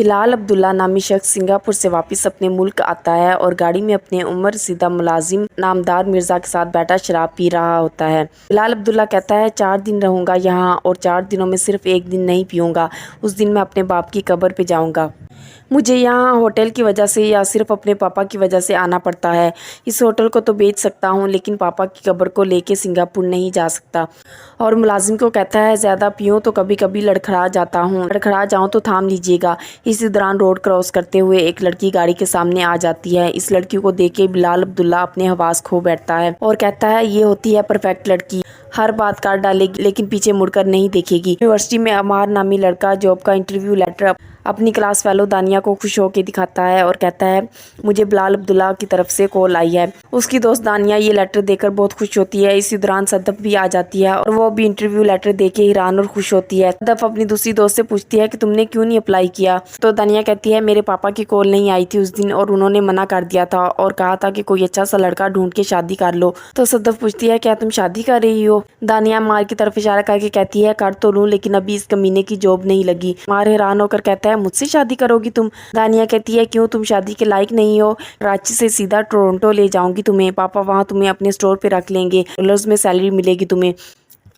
بلال عبداللہ نامی شخص سنگاپور سے واپس اپنے ملک آتا ہے اور گاڑی میں اپنے عمر رسیدہ ملازم نامدار مرزا کے ساتھ بیٹھا شراب پی رہا ہوتا ہے۔ بلال عبداللہ کہتا ہے 4 دن رہوں گا یہاں اور 4 دنوں میں صرف 1 دن نہیں پیوں گا، اس دن میں اپنے باپ کی قبر پہ جاؤں گا۔ مجھے یہاں ہوٹل کی وجہ سے یا صرف اپنے پاپا کی وجہ سے آنا پڑتا ہے۔ اس ہوٹل کو تو بیچ سکتا ہوں لیکن پاپا کی قبر کو لے کے سنگاپور نہیں جا سکتا۔ اور ملازم کو کہتا ہے زیادہ پیوں تو کبھی کبھی لڑکھڑا جاتا ہوں، لڑکھڑا جاؤں تو تھام لیجیے گا۔ اسی دوران روڈ کراس کرتے ہوئے ایک لڑکی گاڑی کے سامنے آ جاتی ہے۔ اس لڑکی کو دیکھ کے بلال عبداللہ اپنے حواس کھو بیٹھتا ہے اور کہتا ہے یہ ہوتی ہے پرفیکٹ لڑکی، ہر بات کاٹ ڈالے گی لیکن پیچھے مڑ کر نہیں دیکھے گی۔ یونیورسٹی میں عمار نامی لڑکا جاب کا انٹرویو لیٹر اپنی کلاس فیلو دانیہ کو خوش ہو کے دکھاتا ہے اور کہتا ہے مجھے بلال عبداللہ کی طرف سے کال آئی ہے۔ اس کی دوست دانیہ یہ لیٹر دیکھ کر بہت خوش ہوتی ہے۔ اسی دوران صدف بھی آ جاتی ہے اور وہ بھی انٹرویو لیٹر دیکھ کے حیران اور خوش ہوتی ہے۔ صدف اپنی دوسری دوست سے پوچھتی ہے کہ تم نے کیوں نہیں اپلائی کیا؟ تو دانیہ کہتی ہے میرے پاپا کی کال نہیں آئی تھی اس دن اور انہوں نے منع کر دیا تھا اور کہا تھا کہ کوئی اچھا سا لڑکا ڈھونڈ کے شادی کر لو۔ تو صدف پوچھتی ہے کیا تم شادی کر رہی ہو؟ دانیہ عمار کی طرف اشارہ کر کے کہتی ہے کر تو لوں لیکن ابھی اس کمینے کی جاب نہیں لگی۔ عمار حیران ہو کر کہتا ہے مجھ سے شادی کرو گی تم؟ دانیہ کہتی ہے کیوں، تم شادی کے لائق نہیں ہو؟ کراچی سے سیدھا ٹورنٹو لے جاؤں گی تمہیں، پاپا وہاں تمہیں اپنے اسٹور پہ رکھ لیں گے، ڈالرز میں سیلری ملے گی تمہیں۔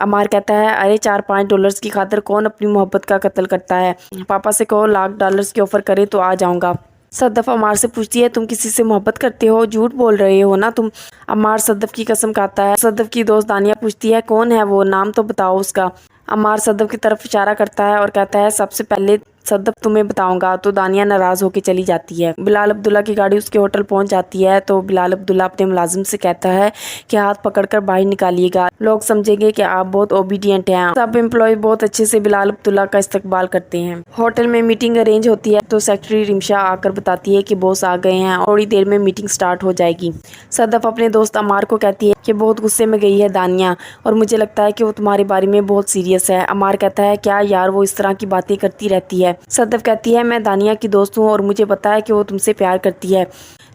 عمار کہتا ہے ارے 4-5 ڈالرز کی خاطر کون اپنی محبت کا قتل کرتا ہے، پاپا سے کہو $1,00,000 کی آفر کرے تو آ جاؤں گا۔ صدف عمار سے پوچھتی ہے تم کسی سے محبت کرتے ہو؟ جھوٹ بول رہے ہو نا تم؟ عمار صدف کی قسم کھاتا ہے۔ صدف کی دوست دانیہ پوچھتی ہے کون ہے وہ، نام تو بتاؤ اس کا۔ عمار صدف کی طرف اشارہ کرتا ہے اور کہتا ہے سب سے پہلے صدف تمہیں بتاؤں گا۔ تو دانیہ ناراض ہو کے چلی جاتی ہے۔ بلال عبداللہ کی گاڑی اس کے ہوٹل پہنچ جاتی ہے تو بلال عبداللہ اپنے ملازم سے کہتا ہے کہ ہاتھ پکڑ کر باہر نکالیے گا، لوگ سمجھیں گے کہ آپ بہت اوبیڈینٹ ہیں۔ سب امپلائی بہت اچھے سے بلال عبداللہ کا استقبال کرتے ہیں۔ ہوٹل میں میٹنگ ارینج ہوتی ہے تو سیکرٹری رمشا آ کر بتاتی ہے کہ باس آ گئے ہیں، تھوڑی دیر میں میٹنگ سٹارٹ ہو جائے گی۔ صدف اپنے دوست عمار کو کہتی ہے کہ بہت غصے میں گئی ہے دانیہ اور مجھے لگتا ہے کہ وہ تمہارے بارے میں بہت سیریس ہے۔ عمار کہتا ہے کیا یار وہ اس طرح کی باتیں کرتی رہتی ہے۔ صدف کہتی ہے میں دانیہ کی دوست ہوں اور مجھے پتا ہے کہ وہ تم سے پیار کرتی ہے،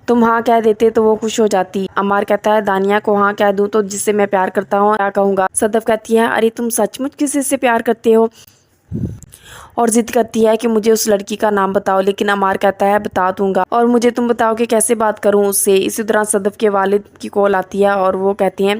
تم ہاں کہہ دیتے تو وہ خوش ہو جاتی۔ عمار کہتا ہے دانیہ کو ہاں کہہ دوں تو جس سے میں پیار کرتا ہوں کیا کہوں گا؟ صدف کہتی ہے ارے تم سچ مچ کسی سے پیار کرتے ہو؟ اور ضد کرتی ہے کہ مجھے اس لڑکی کا نام بتاؤ، لیکن عمار کہتا ہے بتا دوں گا اور مجھے تم بتاؤ کہ کیسے بات کروں اس سے۔ اسی دوران صدف کے والد کی کال آتی ہے اور وہ کہتے ہیں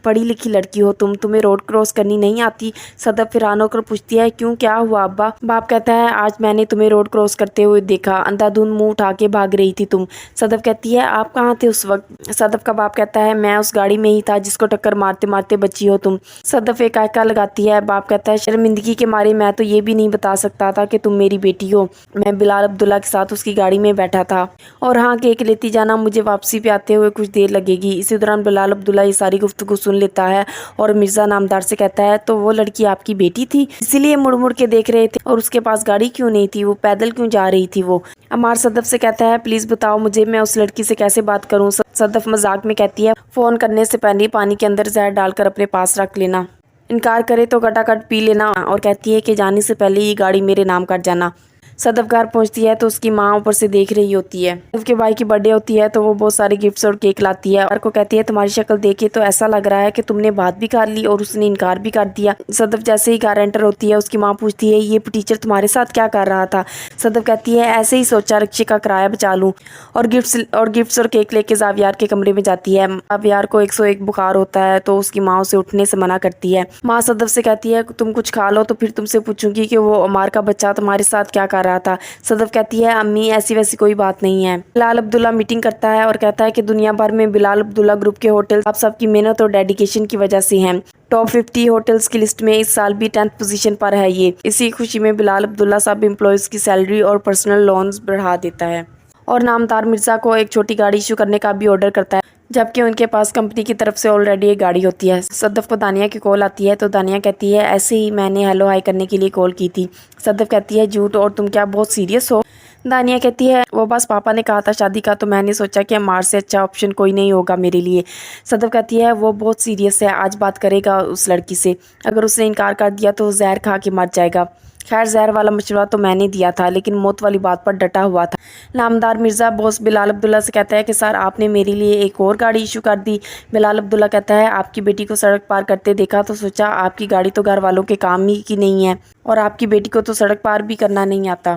پڑھی لکھی لڑکی ہو تم، تمہیں روڈ کراس کرنی نہیں آتی؟ صدف حیران ہو کر پوچھتی ہے کیوں، کیا ہوا ابا؟ باپ کہتا ہے آج میں نے تمہیں روڈ کراس کرتے ہوئے دیکھا، اندھا دھند منہ اٹھا کے بھاگ رہی تھی تم۔ صدف کہتی ہے آپ کہاں تھے اس وقت؟ صدف کا باپ کہتا ہے میں اس گاڑی میں ہی تھا جس کو ٹکر مارتے مارتے بچی ہو تم۔ صدف ایک آہکا لگاتی ہے۔ باپ کہتا ہے شرمندگی کے مارے میں تو یہ بھی نہیں بتا سکتا تھا کہ تم میری بیٹی ہو، میں بلال عبداللہ کے ساتھ اس کی گاڑی میں بیٹھا تھا اور ہاں کیک لیتی جانا، مجھے واپسی پہ آتے ہوئے کچھ دیر لگے گی۔ اسی دوران بلال عبداللہ یہ ساری گفتگو سن لیتا ہے اور مرزا نامدار سے کہتا ہے تو وہ لڑکی آپ کی بیٹی تھی، اسی لیے مڑ مڑ کے دیکھ رہے تھے، اور اس کے پاس گاڑی کیوں نہیں تھی، وہ پیدل کیوں جا رہی تھی وہ؟ عمار صدف سے کہتا ہے پلیز بتاؤ مجھے، میں اس لڑکی سے کیسے بات کروں؟ صدف مذاق میں کہتی ہے فون کرنے سے پہلے پانی کے اندر زہر ڈال کر اپنے پاس رکھ لینا، انکار کرے تو کٹا کٹ پی لینا، اور کہتی ہے کہ جانے سے پہلے یہ گاڑی میرے نام کر جانا۔ صدف گھر پہنچتی ہے تو اس کی ماں اوپر سے دیکھ رہی ہوتی ہے۔ صدف کے بھائی کی برتھ ڈے ہوتی ہے تو وہ بہت سارے گفٹس اور کیک لاتی ہے اور کو کہتی ہے تمہاری شکل دیکھ کے تو ایسا لگ رہا ہے کہ تم نے بات بھی کر لی اور اس نے انکار بھی کر دیا۔ صدف جیسے ہی گھر انٹر ہوتی ہے اس کی ماں پوچھتی ہے یہ ٹیچر تمہارے ساتھ کیا کر رہا تھا؟ صدف کہتی ہے ایسے ہی سوچا رکشے کا کرایہ بچا لوں، اور گفٹس اور کیک لے کے زاویار کے کمرے میں جاتی ہے۔ زاویار کو 101 بخار ہوتا ہے تو اس کی ماں اسے اٹھنے سے منع کرتی ہے۔ ماں صدف سے کہتی ہے تم کچھ کھا لو تو پھر تم سے پوچھوں گی کہ وہ عمار کا بچہ تمہارے ساتھ کیا کر رہا تھا۔ صدف کہتی ہے امی ایسی ویسی کوئی بات نہیں ہے۔ بلال عبداللہ میٹنگ کرتا ہے اور کہتا ہے کہ دنیا بھر میں بلال عبداللہ گروپ کے ہوٹل آپ سب کی محنت اور ڈیڈیکیشن کی وجہ سے ہیں، ٹاپ 50 ہوٹلز کی لسٹ میں اس سال بھی 10th پوزیشن پر ہے یہ۔ اسی خوشی میں بلال عبداللہ سب امپلائیز کی سیلری اور پرسنل لونز بڑھا دیتا ہے اور نامدار مرزا کو ایک چھوٹی گاڑی ایشو کرنے کا بھی آرڈر کرتا ہے، جبکہ ان کے پاس کمپنی کی طرف سے آلریڈی ایک گاڑی ہوتی ہے۔ صدف کو دانیہ کی کال آتی ہے تو دانیہ کہتی ہے ایسے ہی میں نے ہیلو ہائی کرنے کے لیے کال کی تھی۔ صدف کہتی ہے جھوٹ، اور تم کیا بہت سیریس ہو؟ دانیہ کہتی ہے وہ بس پاپا نے کہا تھا شادی کا تو میں نے سوچا کہ عمار سے اچھا آپشن کوئی نہیں ہوگا میرے لیے۔ صدف کہتی ہے وہ بہت سیریس ہے، آج بات کرے گا اس لڑکی سے، اگر اس نے انکار کر دیا تو زہر کھا کے مر جائے گا۔ خیر زہر والا مشورہ تو میں نے دیا تھا لیکن موت والی بات پر ڈٹا ہوا تھا۔ نامدار مرزا باس بلال عبداللہ سے کہتا ہے کہ سر آپ نے میرے لیے ایک اور گاڑی ایشو کر دی۔ بلال عبداللہ کہتا ہے آپ کی بیٹی کو سڑک پار کرتے دیکھا تو سوچا آپ کی گاڑی تو گھر والوں کے کام ہی کی نہیں ہے اور آپ کی بیٹی کو تو سڑک پار بھی کرنا نہیں آتا۔